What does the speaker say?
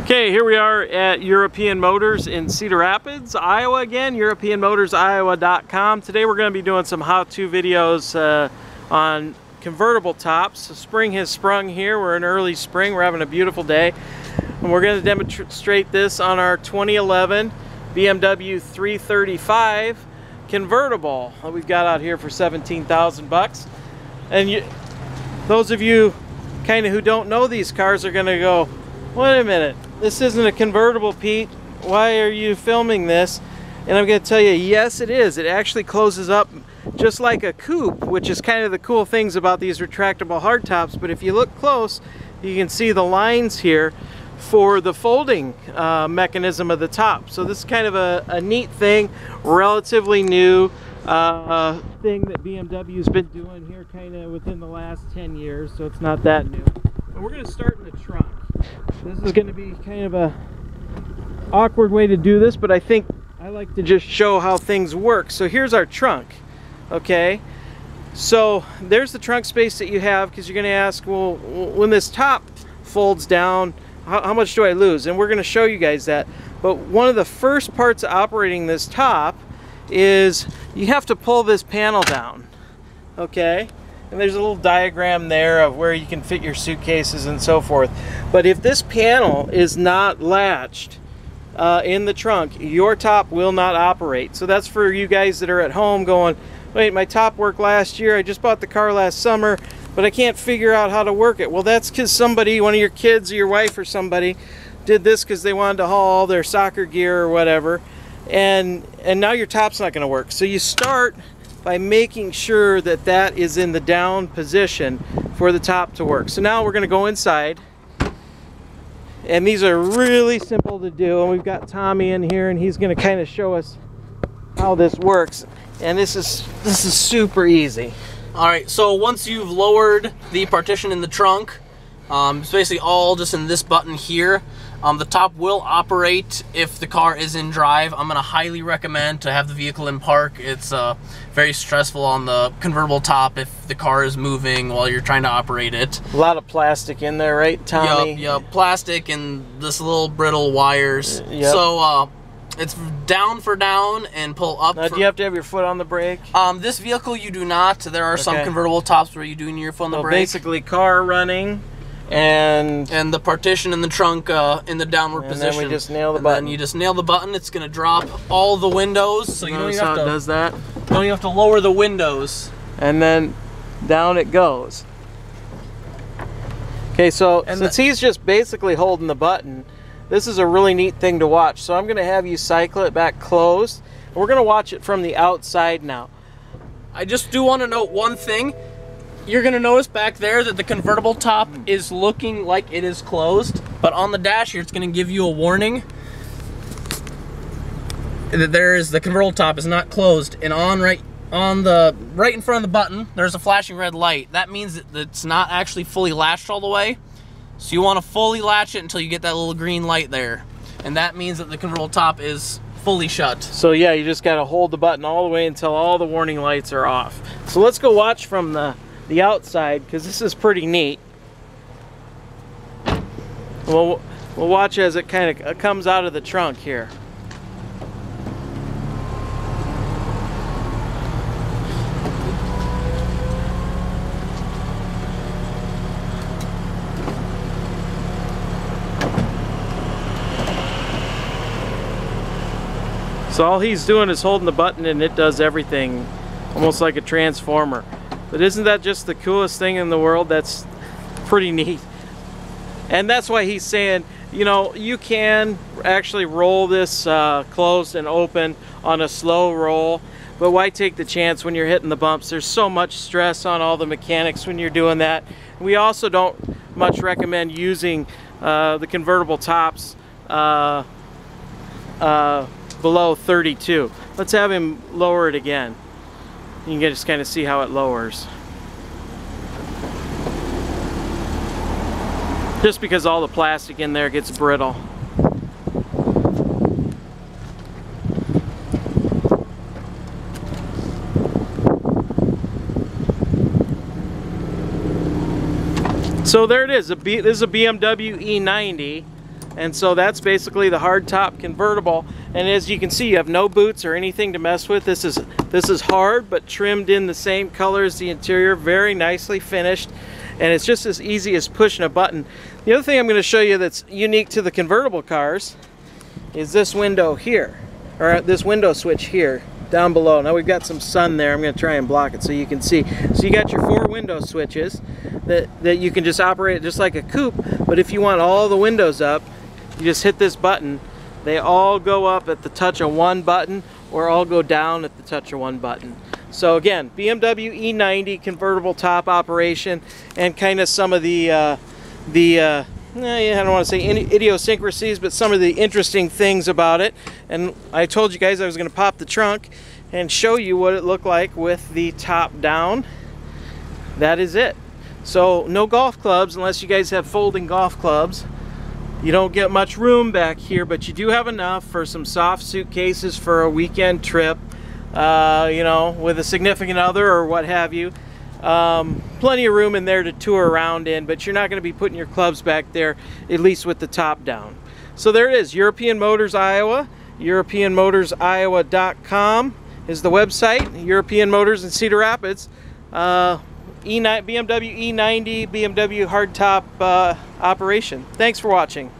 Okay, here we are at European Motors in Cedar Rapids, Iowa again, EuropeanMotorsIowa.com. Today we're going to be doing some how-to videos on convertible tops. Spring has sprung here. We're in early spring. We're having a beautiful day. And we're going to demonstrate this on our 2011 BMW 335i convertible that we've got out here for 17,000 bucks. And those of you kind of who don't know these cars are going to go, wait a minute, this isn't a convertible, Pete. Why are you filming this? And I'm going to tell you, yes it is. It actually closes up just like a coupe, which is kind of the cool things about these retractable hardtops. But if you look close, you can see the lines here for the folding mechanism of the top. So this is kind of a neat thing, relatively new thing that BMW's been doing here kind of within the last 10 years, so it's not that new. But we're going to start in the trunk. This is going to be kind of a awkward way to do this, but I think I like to just show how things work. So here's our trunk, okay? So there's the trunk space that you have, because you're going to ask, well, when this top folds down, how much do I lose? And we're going to show you guys that. But one of the first parts of operating this top is you have to pull this panel down, okay? And there's a little diagram there of where you can fit your suitcases and so forth. But if this panel is not latched in the trunk, your top will not operate. So that's for you guys that are at home going, wait, my top worked last year, I just bought the car last summer, but I can't figure out how to work it. Well, that's because somebody, one of your kids or your wife or somebody, did this because they wanted to haul all their soccer gear or whatever, and now your top's not going to work. So you start by making sure that that is in the down position for the top to work. So now we're going to go inside, and these are really simple to do, and we've got Tommy in here, and he's going to kind of show us how this works. And this is super easy. All right, so once you've lowered the partition in the trunk, it's basically all just in this button here. The top will operate if the car is in drive. I'm going to highly recommend to have the vehicle in park. It's very stressful on the convertible top if the car is moving while you're trying to operate it. A lot of plastic in there, right, Tommy? Yep, plastic and this little brittle wires. Yep. So it's down for down and pull up. Now, do you have to have your foot on the brake? This vehicle you do not. There are some convertible tops where you do need your foot on the brake. Basically car running. And the partition in the trunk in the downward position. And then we just nail the button. Then you just nail the button. It's going to drop all the windows. So you don't even have to. Does that? You don't even have to lower the windows. And then down it goes. Okay, so since he's just basically holding the button, this is a really neat thing to watch. So I'm going to have you cycle it back closed. We're going to watch it from the outside now. I just do want to note one thing. You're going to notice back there that the convertible top is looking like it is closed, but on the dash here it's going to give you a warning that the convertible top is not closed, and right in front of the button there's a flashing red light. That means that it's not actually fully latched all the way, so you want to fully latch it until you get that little green light there, and that means that the convertible top is fully shut. So yeah, you just got to hold the button all the way until all the warning lights are off. So let's go watch from the outside, because this is pretty neat. We'll watch as it kind of comes out of the trunk here. So all he's doing is holding the button, and it does everything, almost like a transformer. But isn't that just the coolest thing in the world? That's pretty neat. And that's why he's saying, you know, you can actually roll this closed and open on a slow roll, but why take the chance when you're hitting the bumps? There's so much stress on all the mechanics when you're doing that. We also don't much recommend using the convertible tops below 32. Let's have him lower it again. You can just kind of see how it lowers. Just because all the plastic in there gets brittle. So there it is. This is a BMW E90. And so that's basically the hardtop convertible. And as you can see, you have no boots or anything to mess with. This is hard, but trimmed in the same color as the interior, very nicely finished. And it's just as easy as pushing a button. The other thing I'm going to show you that's unique to the convertible cars is this window here, or this window switch here, down below. Now we've got some sun there. I'm going to try and block it so you can see. So you got your 4 window switches that you can just operate just like a coupe, but if you want all the windows up, you just hit this button. They all go up at the touch of one button, or all go down at the touch of one button. So again, BMW E90 convertible top operation, and kind of some of the I don't want to say idiosyncrasies, but some of the interesting things about it. And I told you guys I was going to pop the trunk and show you what it looked like with the top down. That is it. So no golf clubs unless you guys have folding golf clubs. You don't get much room back here, but you do have enough for some soft suitcases for a weekend trip, you know, with a significant other or what have you. Plenty of room in there to tour around in, but you're not going to be putting your clubs back there, at least with the top down. So there it is, European Motors Iowa. EuropeanMotorsIowa.com is the website. European Motors in Cedar Rapids. BMW E90, BMW hardtop operation. Thanks for watching.